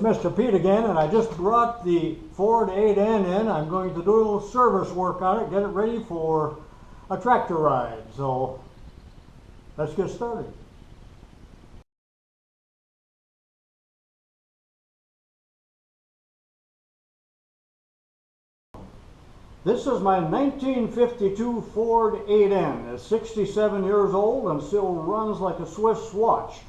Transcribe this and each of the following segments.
Mr. Pete again, and I just brought the Ford 8N in. I'm going to do a little service work on it, get it ready for a tractor ride. So let's get started. This is my 1952 Ford 8N. It's 67 years old and still runs like a Swiss watch.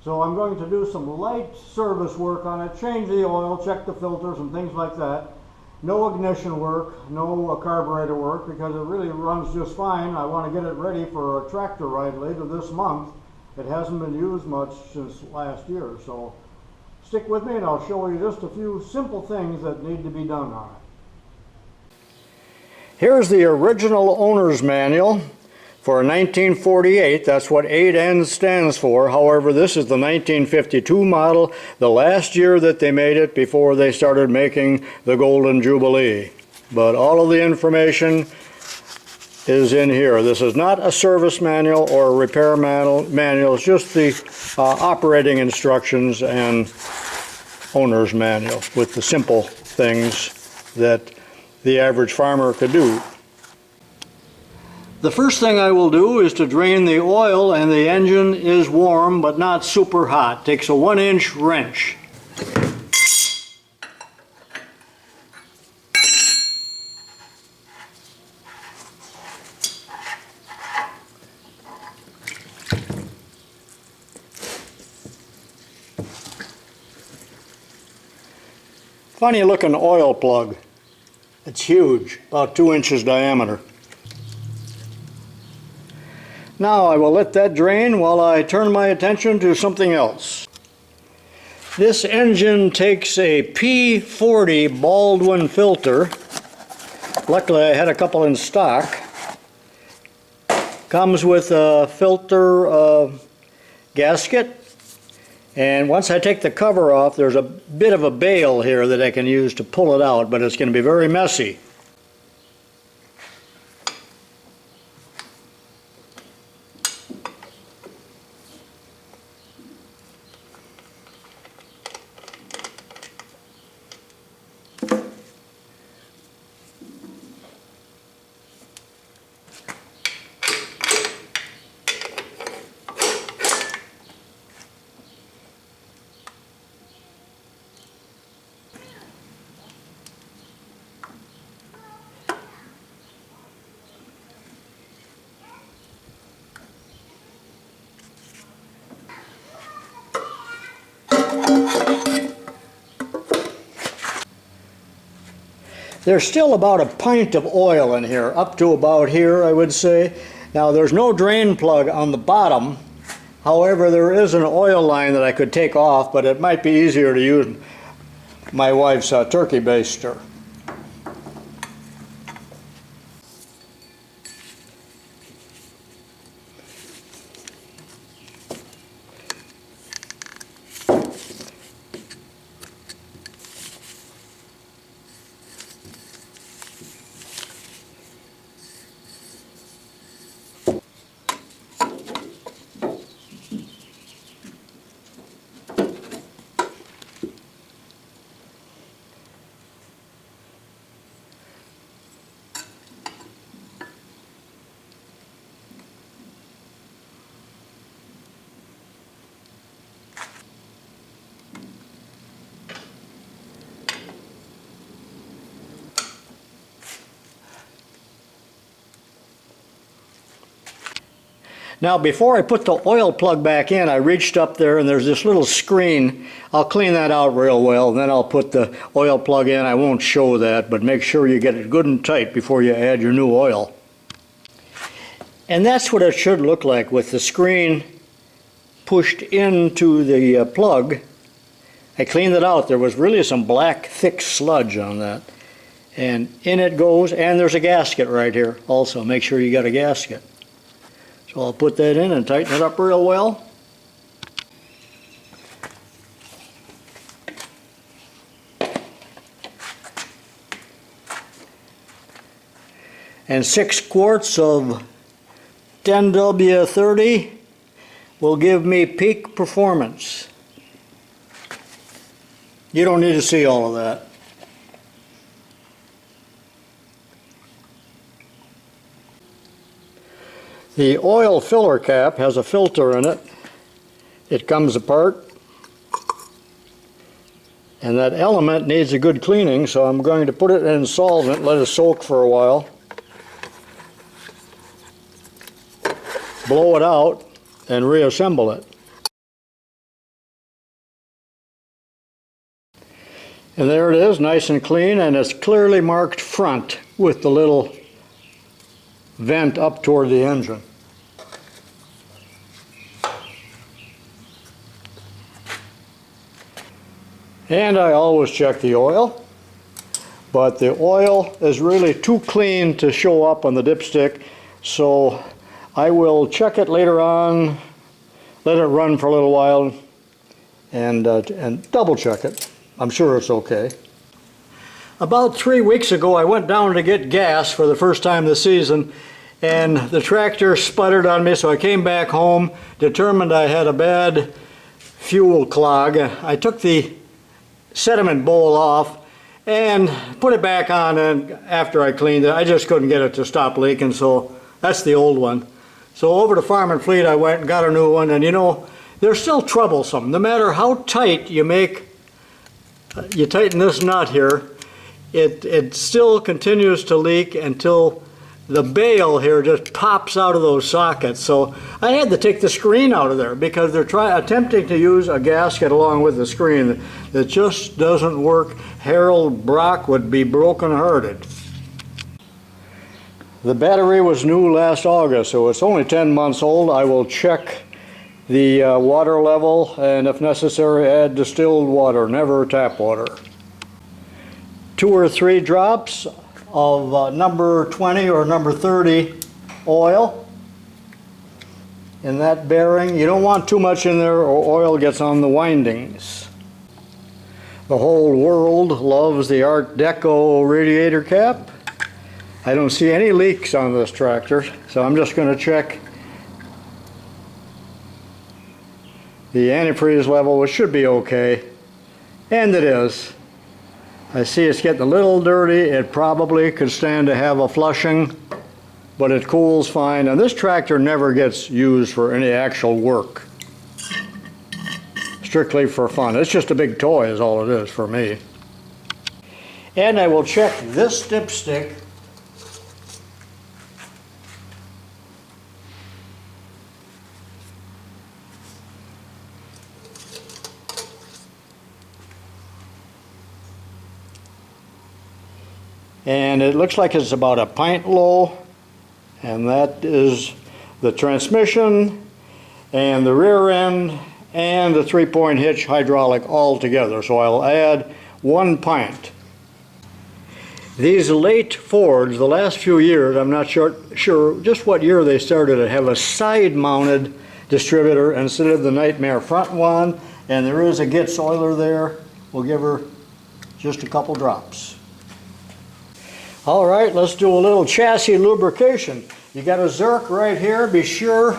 So I'm going to do some light service work on it, change the oil, check the filters and things like that. No ignition work, no carburetor work, because it really runs just fine. I want to get it ready for a tractor ride later this month. It hasn't been used much since last year, so stick with me and I'll show you just a few simple things that need to be done on it. Here's the original owner's manual for 1948. That's what 8N stands for. However, this is the 1952 model, the last year that they made it before they started making the Golden Jubilee. But all of the information is in here. This is not a service manual or a repair manual. It's just the operating instructions and owner's manual with the simple things that the average farmer could do. The first thing I will do is to drain the oil, and the engine is warm but not super hot. Takes a 1-inch wrench. Funny looking oil plug. It's huge, about 2 inches diameter. Now I will let that drain while I turn my attention to something else. This engine takes a P40 Baldwin filter. Luckily I had a couple in stock. Comes with a filter gasket. And once I take the cover off, there's a bit of a bail here that I can use to pull it out, but it's going to be very messy. There's still about a pint of oil in here, up to about here I would say. Now there's no drain plug on the bottom. However, there is an oil line that I could take off, but it might be easier to use my wife's turkey baster. Now before I put the oil plug back in, I reached up there and there's this little screen. I'll clean that out real well, and then I'll put the oil plug in. I won't show that, but make sure you get it good and tight before you add your new oil. And that's what it should look like with the screen pushed into the plug. I cleaned it out. There was really some black thick sludge on that. And in it goes, and there's a gasket right here also. Make sure you got a gasket. So I'll put that in and tighten it up real well. And 6 quarts of 10W30 will give me peak performance. You don't need to see all of that. The oil filler cap has a filter in it. It comes apart. And that element needs a good cleaning, so I'm going to put it in solvent, let it soak for a while. Blow it out and reassemble it. And there it is, nice and clean, and it's clearly marked front with the little vent up toward the engine. And I always check the oil, but the oil is really too clean to show up on the dipstick, so I will check it later on, let it run for a little while, and double check it. I'm sure it's okay. About 3 weeks ago, I went down to get gas for the first time this season, and the tractor sputtered on me, so I came back home, determined I had a bad fuel clog. I took the sediment bowl off and put it back on, and after I cleaned it, I just couldn't get it to stop leaking, so that's the old one. So over to Farm and Fleet I went and got a new one, and you know, they're still troublesome. No matter how tight you tighten this nut here, it still continues to leak until the bail here just pops out of those sockets. So I had to take the screen out of there because they're attempting to use a gasket along with the screen that just doesn't work. Harold Brock would be broken-hearted. The battery was new last August, so it's only 10 months old. I will check the water level, and if necessary, add distilled water, never tap water. 2 or 3 drops of number 20 or number 30 oil in that bearing. You don't want too much in there or oil gets on the windings. The whole world loves the Art Deco radiator cap. I don't see any leaks on this tractor, so I'm just going to check the antifreeze level, which should be okay, and it is. I see it's getting a little dirty. It probably could stand to have a flushing, but it cools fine, and this tractor never gets used for any actual work. Strictly for fun. It's just a big toy is all it is for me. And I will check this dipstick and it looks like it's about a pint low, and that is the transmission and the rear end and the 3-point hitch hydraulic all together. So I'll add 1 pint. These late Fords, the last few years, I'm not sure just what year they started it, have a side-mounted distributor instead of the nightmare front one, and there is a Gitz oiler there. We'll give her just a couple drops. All right, let's do a little chassis lubrication. You got a zerk right here. Be sure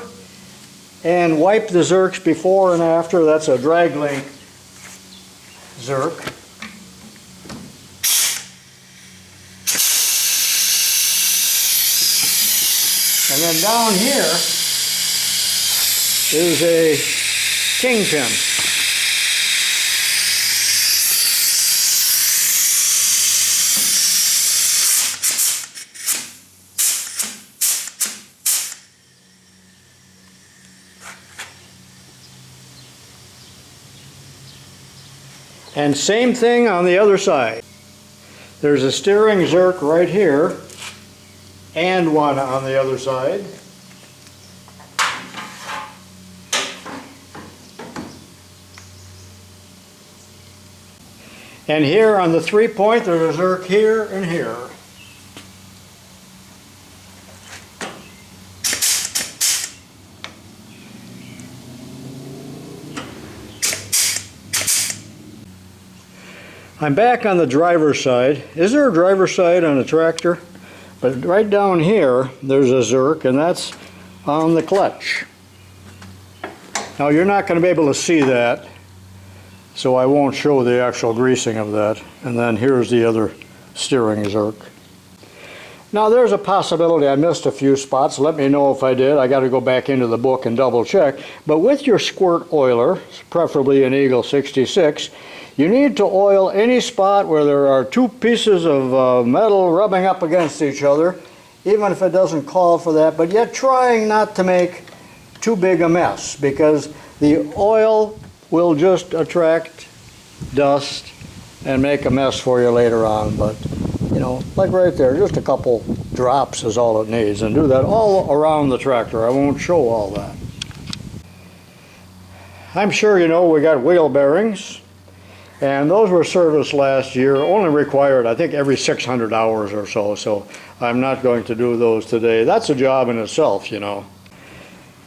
and wipe the zerks before and after. That's a drag link zerk. And then down here is a kingpin. And same thing on the other side. There's a steering zerk right here and one on the other side. And here on the 3-point there's a zerk here and here. I'm back on the driver's side. Is there a driver's side on a tractor? But right down here, there's a zerk, and that's on the clutch. Now you're not going to be able to see that, so I won't show the actual greasing of that. And then here's the other steering zerk. Now there's a possibility I missed a few spots. Let me know if I did. I got to go back into the book and double check. But with your squirt oiler, preferably an Eagle 66, you need to oil any spot where there are two pieces of metal rubbing up against each other, even if it doesn't call for that, but yet trying not to make too big a mess, because the oil will just attract dust and make a mess for you later on. But you know, like right there, just a couple drops is all it needs, and do that all around the tractor. I won't show all that. I'm sure you know we got wheel bearings, and those were serviced last year, only required I think every 600 hours or so, so I'm not going to do those today. That's a job in itself, you know.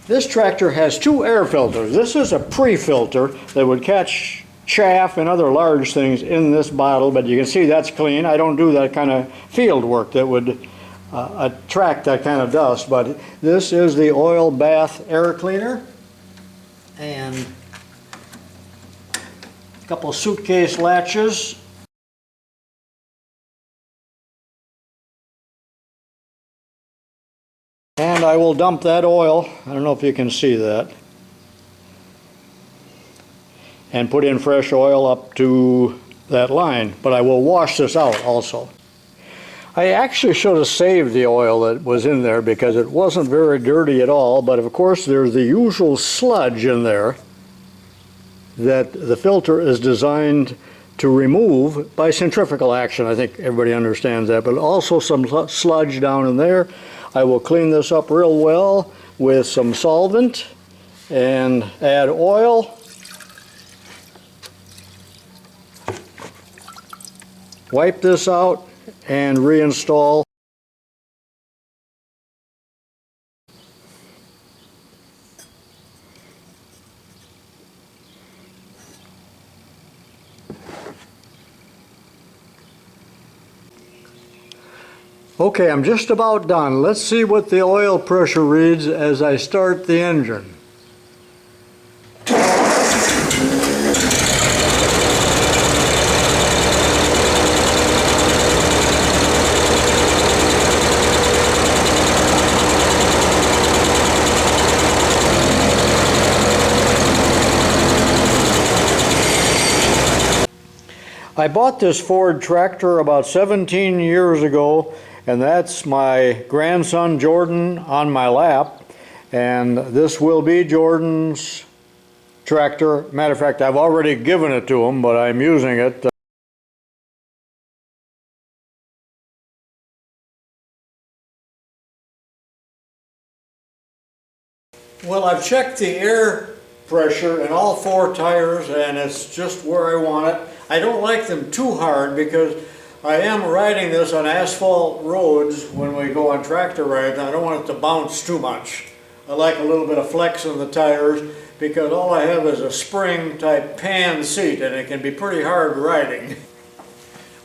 This tractor has two air filters. This is a pre-filter that would catch chaff and other large things in this bottle, but you can see that's clean. I don't do that kind of field work that would attract that kind of dust, but this is the oil bath air cleaner, and a couple suitcase latches. And I will dump that oil, I don't know if you can see that, and put in fresh oil up to that line, but I will wash this out also. I actually should have saved the oil that was in there because it wasn't very dirty at all, but of course there's the usual sludge in there that the filter is designed to remove by centrifugal action. I think everybody understands that, but also some sludge down in there. I will clean this up real well with some solvent and add oil. Wipe this out and reinstall. Okay, I'm just about done. Let's see what the oil pressure reads as I start the engine. I bought this Ford tractor about 17 years ago, and that's my grandson Jordan on my lap, and this will be Jordan's tractor. Matter of fact, I've already given it to him, but I'm using it. Well, I've checked the air pressure in all four tires, and it's just where I want it. I don't like them too hard because I am riding this on asphalt roads when we go on tractor rides, and I don't want it to bounce too much. I like a little bit of flex in the tires because all I have is a spring type pan seat, and it can be pretty hard riding.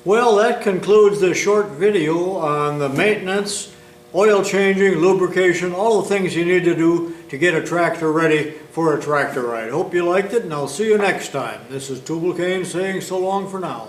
Well, that concludes this short video on the maintenance, oil changing, lubrication, all the things you need to do to get a tractor ready for a tractor ride. Hope you liked it, and I'll see you next time. This is tubalcain saying so long for now.